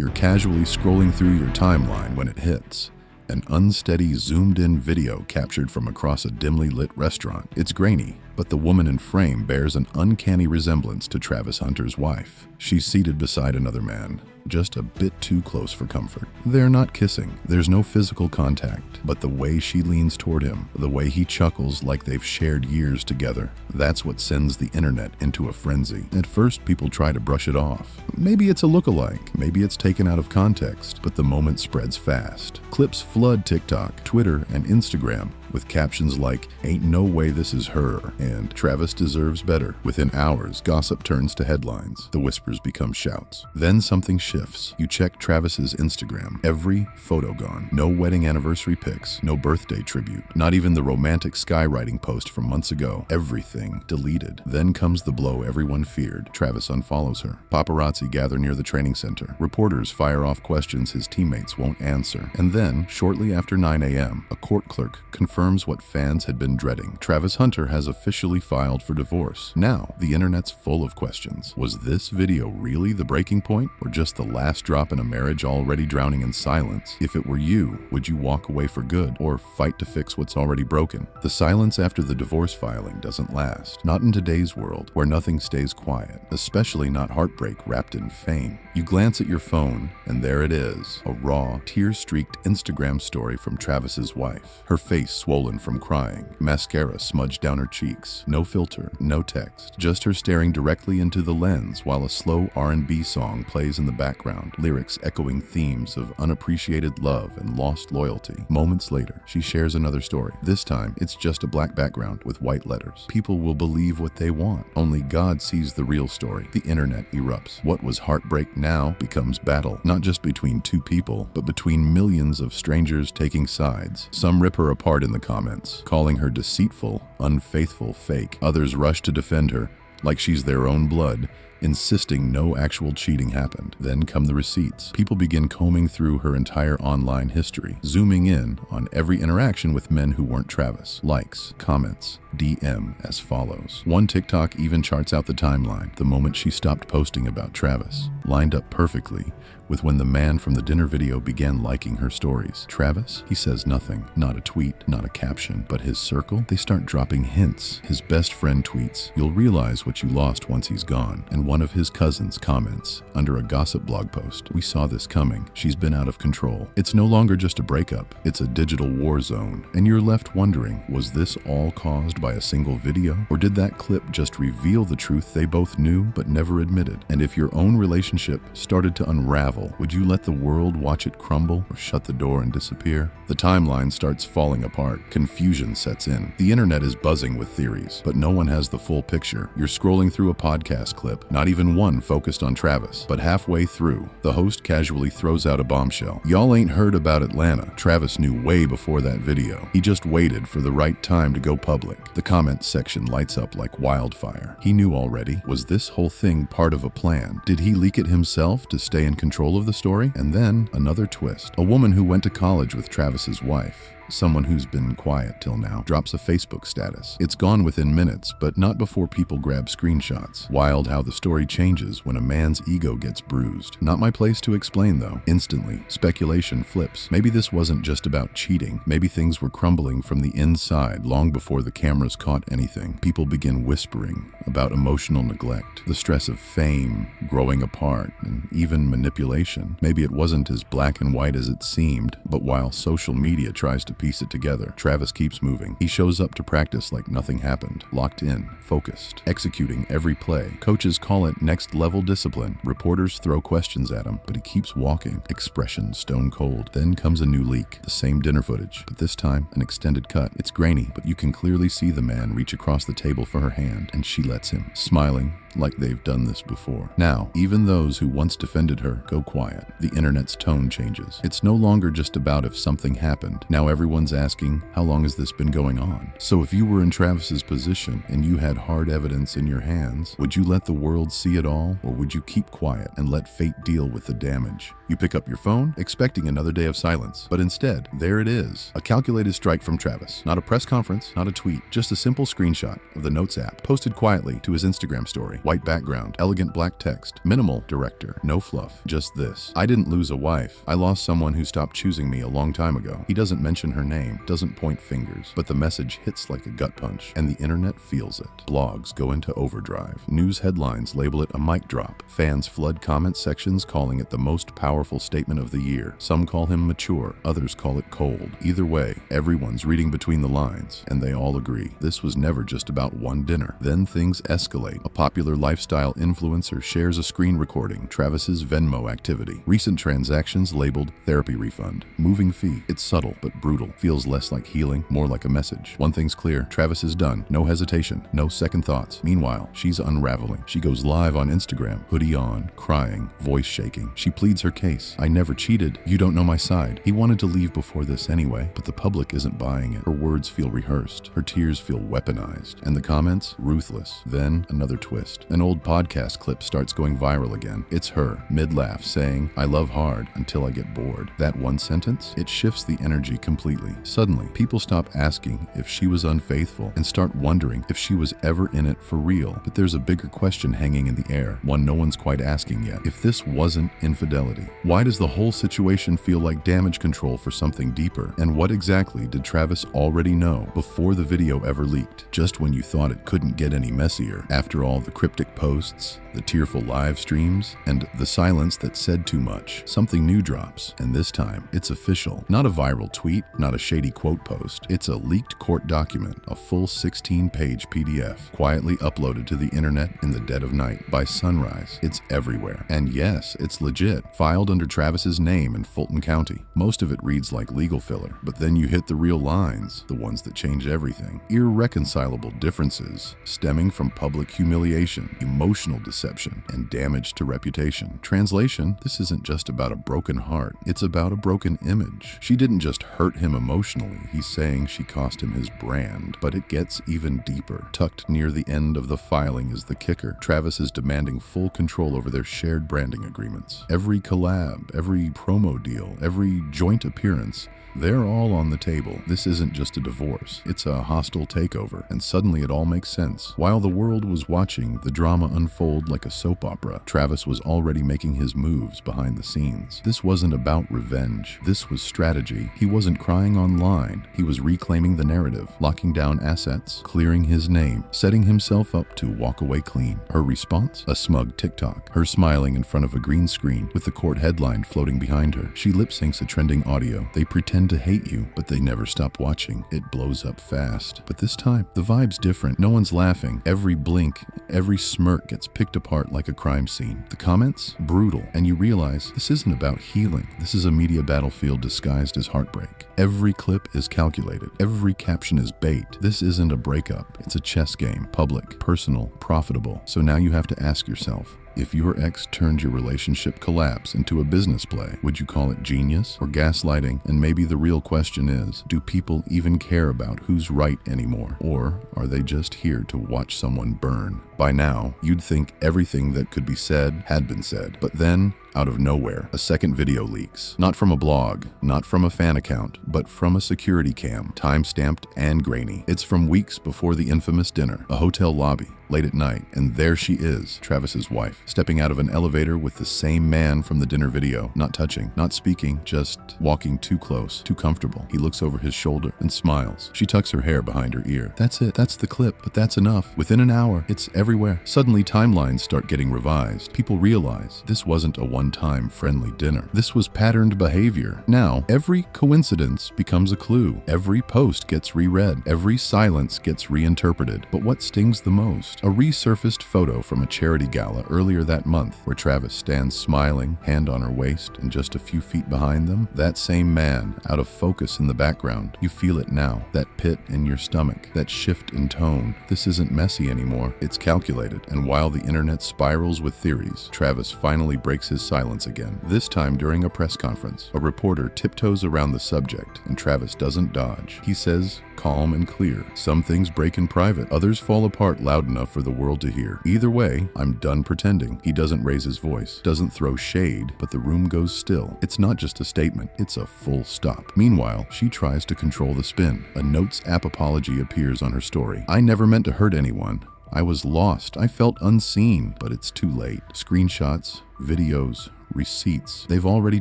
You're casually scrolling through your timeline when it hits. An unsteady, zoomed-in video captured from across a dimly lit restaurant. It's grainy, but the woman in frame bears an uncanny resemblance to Travis Hunter's wife. She's seated beside another man, just a bit too close for comfort. They're not kissing, there's no physical contact, but the way she leans toward him, the way he chuckles like they've shared years together, that's what sends the internet into a frenzy. At first, people try to brush it off. Maybe it's a lookalike, maybe it's taken out of context, but the moment spreads fast. Clips flood TikTok, Twitter, and Instagram with captions like, "Ain't no way this is her," and "Travis deserves better." Within hours, gossip turns to headlines. The whispers become shouts. Then something shifts. You check Travis's Instagram. Every photo gone. No wedding anniversary pics. No birthday tribute. Not even the romantic skywriting post from months ago. Everything deleted. Then comes the blow everyone feared. Travis unfollows her. Paparazzi gather near the training center. Reporters fire off questions his teammates won't answer. And then, shortly after 9 a.m., a court clerk confirms what fans had been dreading. Travis Hunter has officially filed for divorce. Now, the internet's full of questions. Was this video really the breaking point, or just the last drop in a marriage already drowning in silence? If it were you, would you walk away for good, or fight to fix what's already broken? The silence after the divorce filing doesn't last. Not in today's world, where nothing stays quiet, especially not heartbreak wrapped in fame. You glance at your phone, and there it is, a raw, tear-streaked Instagram story from Travis's wife. Her face swollen from crying, mascara smudged down her cheeks, no filter, no text, just her staring directly into the lens while a slow R&B song plays in the background, lyrics echoing themes of unappreciated love and lost loyalty. Moments later, she shares another story. This time, it's just a black background with white letters. People will believe what they want. Only God sees the real story. The internet erupts. What was heartbreak now becomes battle, not just between two people, but between millions of strangers taking sides. Some rip her apart in the comments, calling her deceitful, unfaithful, fake. Others rush to defend her like she's their own blood, insisting no actual cheating happened. Then come the receipts. People begin combing through her entire online history, zooming in on every interaction with men who weren't Travis. Likes, comments, DM as follows. One TikTok even charts out the timeline, the moment she stopped posting about Travis, lined up perfectly with when the man from the dinner video began liking her stories. Travis, he says nothing, not a tweet, not a caption, but his circle, they start dropping hints. His best friend tweets, "You'll realize what you lost once he's gone," and one of his cousins comments under a gossip blog post, "We saw this coming. She's been out of control." It's no longer just a breakup, it's a digital war zone, and you're left wondering, was this all caused by a single video, or did that clip just reveal the truth they both knew but never admitted? And if your own relationship started to unravel, would you let the world watch it crumble or shut the door and disappear? The timeline starts falling apart. Confusion sets in. The internet is buzzing with theories, but no one has the full picture. You're scrolling through a podcast clip, not even one focused on Travis, but halfway through, the host casually throws out a bombshell. "Y'all ain't heard about Atlanta. Travis knew way before that video. He just waited for the right time to go public." The comments section lights up like wildfire. He knew already. Was this whole thing part of a plan? Did he leak it himself to stay in control of the story? And then another twist. A woman who went to college with Travis's wife, someone who's been quiet till now, drops a Facebook status. It's gone within minutes, but not before people grab screenshots. Wild how the story changes when a man's ego gets bruised. Not my place to explain though. Instantly, speculation flips. Maybe this wasn't just about cheating. Maybe things were crumbling from the inside long before the cameras caught anything. People begin whispering about emotional neglect, the stress of fame, growing apart, and even manipulation. Maybe it wasn't as black and white as it seemed, but while social media tries to piece it together, Travis keeps moving. He shows up to practice like nothing happened, locked in, focused, executing every play. Coaches call it next-level discipline. Reporters throw questions at him, but he keeps walking, expression stone cold. Then comes a new leak, the same dinner footage, but this time an extended cut. It's grainy, but you can clearly see the man reach across the table for her hand, and she lets him, smiling like they've done this before. Now, even those who once defended her go quiet. The internet's tone changes. It's no longer just about if something happened. Now everyone's asking, how long has this been going on? So if you were in Travis's position and you had hard evidence in your hands, would you let the world see it all, or would you keep quiet and let fate deal with the damage? You pick up your phone, expecting another day of silence, but instead, there it is. A calculated strike from Travis. Not a press conference, not a tweet, just a simple screenshot of the Notes app, posted quietly to his Instagram story. white background, elegant black text, minimal director, no fluff, just this. I didn't lose a wife. I lost someone who stopped choosing me a long time ago. He doesn't mention her name, doesn't point fingers, but the message hits like a gut punch, and the internet feels it. Blogs go into overdrive. News headlines label it a mic drop. Fans flood comment sections calling it the most powerful statement of the year. Some call him mature, others call it cold. Either way, everyone's reading between the lines, and they all agree. This was never just about one dinner. Then things escalate. A popular lifestyle influencer shares a screen recording, Travis's Venmo activity. Recent transactions labeled therapy refund. Moving fee. It's subtle but brutal. Feels less like healing, more like a message. One thing's clear, Travis is done. No hesitation, no second thoughts. Meanwhile, she's unraveling. She goes live on Instagram, hoodie on, crying, voice shaking. She pleads her case. I never cheated. You don't know my side. He wanted to leave before this anyway, but the public isn't buying it. Her words feel rehearsed. Her tears feel weaponized. And the comments? Ruthless. Then another twist. An old podcast clip starts going viral again. It's her, mid-laugh, saying, I love hard until I get bored. That one sentence? It shifts the energy completely. Suddenly, people stop asking if she was unfaithful and start wondering if she was ever in it for real. But there's a bigger question hanging in the air, one no one's quite asking yet. If this wasn't infidelity, why does the whole situation feel like damage control for something deeper? And what exactly did Travis already know before the video ever leaked? Just when you thought it couldn't get any messier. After all the cryptic posts, the tearful live streams, and the silence that said too much, something new drops. And this time, it's official. Not a viral tweet, not a shady quote post. It's a leaked court document, a full 16-page PDF, quietly uploaded to the internet in the dead of night. By sunrise, it's everywhere. And yes, it's legit. Filed under Travis's name in Fulton County. Most of it reads like legal filler, but then you hit the real lines, the ones that change everything. Irreconcilable differences stemming from public humiliation, emotional deception, and damage to reputation. Translation, this isn't just about a broken heart, it's about a broken image. She didn't just hurt him emotionally, he's saying she cost him his brand. But it gets even deeper. Tucked near the end of the filing is the kicker. Travis is demanding full control over their shared branding agreements. Every collab, every promo deal, every joint appearance, they're all on the table. This isn't just a divorce, it's a hostile takeover, and suddenly it all makes sense. While the world was watching the drama unfold like a soap opera, Travis was already making his moves behind the scenes. This wasn't about revenge, this was strategy. He wasn't crying online, he was reclaiming the narrative, locking down assets, clearing his name, setting himself up to walk away clean. Her response? A smug TikTok. Her smiling in front of a green screen with the court headline floating behind her. She lip syncs a trending audio. They pretend to hate you, but they never stop watching. It blows up fast. But this time, the vibe's different. No one's laughing. Every blink, every smirk gets picked apart like a crime scene. The comments? Brutal. And you realize this isn't about healing. This is a media battlefield disguised as heartbreak. Every clip is calculated. Every caption is bait. This isn't a breakup. It's a chess game. Public, personal, profitable. So now you have to ask yourself, if your ex turned your relationship collapse into a business play, would you call it genius or gaslighting? And maybe the real question is, do people even care about who's right anymore? Or are they just here to watch someone burn? By now, you'd think everything that could be said had been said. But then, out of nowhere, a second video leaks. Not from a blog, not from a fan account, but from a security cam, time-stamped and grainy. It's from weeks before the infamous dinner, a hotel lobby, late at night, and there she is, Travis's wife, stepping out of an elevator with the same man from the dinner video, not touching, not speaking, just walking too close, too comfortable. He looks over his shoulder and smiles. She tucks her hair behind her ear. That's it, that's the clip, but that's enough. Within an hour, it's everywhere. Suddenly, timelines start getting revised. People realize this wasn't a one-time friendly dinner. This was patterned behavior. Now, every coincidence becomes a clue. Every post gets reread. Every silence gets reinterpreted. But what stings the most? A resurfaced photo from a charity gala earlier that month where Travis stands smiling, hand on her waist, and just a few feet behind them, that same man, out of focus in the background. You feel it now, that pit in your stomach, that shift in tone. This isn't messy anymore, it's calculated. And while the internet spirals with theories, Travis finally breaks his silence again, this time during a press conference. A reporter tiptoes around the subject, and Travis doesn't dodge. He says, calm and clear, some things break in private, others fall apart loud enough for the world to hear. Either way, I'm done pretending. He doesn't raise his voice, doesn't throw shade, but the room goes still. It's not just a statement, it's a full stop. Meanwhile, she tries to control the spin. A Notes app apology appears on her story. I never meant to hurt anyone. I was lost. I felt unseen, but it's too late. Screenshots, videos, receipts. They've already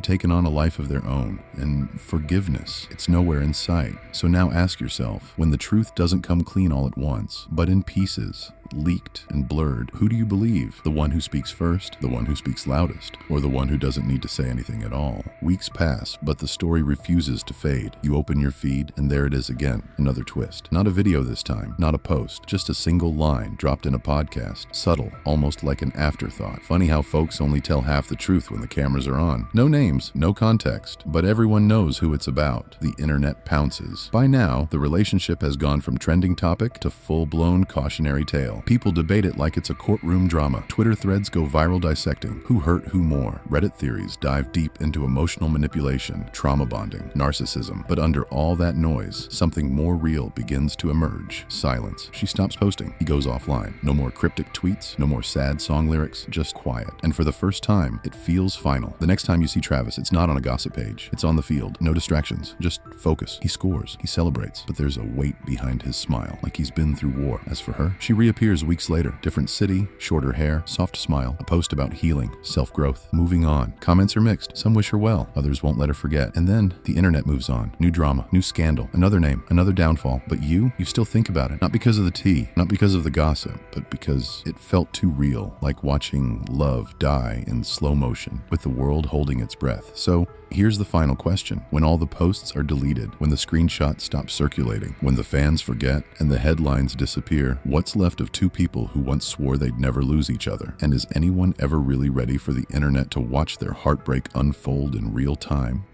taken on a life of their own, and forgiveness, it's nowhere in sight. So now ask yourself, when the truth doesn't come clean all at once, but in pieces, leaked and blurred, who do you believe? The one who speaks first, the one who speaks loudest, or the one who doesn't need to say anything at all? Weeks pass, but the story refuses to fade. You open your feed, and there it is again, another twist. Not a video this time, not a post, just a single line dropped in a podcast, subtle, almost like an afterthought. Funny how folks only tell half the truth when the cameras are on. No names, no context, but everyone knows who it's about. The internet pounces. By now, the relationship has gone from trending topic to full-blown cautionary tale. People debate it like it's a courtroom drama. Twitter threads go viral dissecting who hurt who more. Reddit theories dive deep into emotional manipulation, trauma bonding, narcissism. But under all that noise, something more real begins to emerge. Silence. She stops posting. He goes offline. No more cryptic tweets, no more sad song lyrics, just quiet. And for the first time, it feels final. The next time you see Travis, it's not on a gossip page. It's on the field. No distractions. Just focus. He scores. He celebrates. But there's a weight behind his smile, like he's been through war. As for her, she reappears weeks later. Different city, shorter hair, soft smile, a post about healing, self-growth, moving on. Comments are mixed. Some wish her well. Others won't let her forget. And then the internet moves on. New drama, new scandal, another name, another downfall. But you still think about it. Not because of the tea, not because of the gossip, but because it felt too real, like watching love die in slow motion, with the world holding its breath. So here's the final question. When all the posts are deleted, when the screenshots stop circulating, when the fans forget and the headlines disappear, what's left of two people who once swore they'd never lose each other? And is anyone ever really ready for the internet to watch their heartbreak unfold in real time?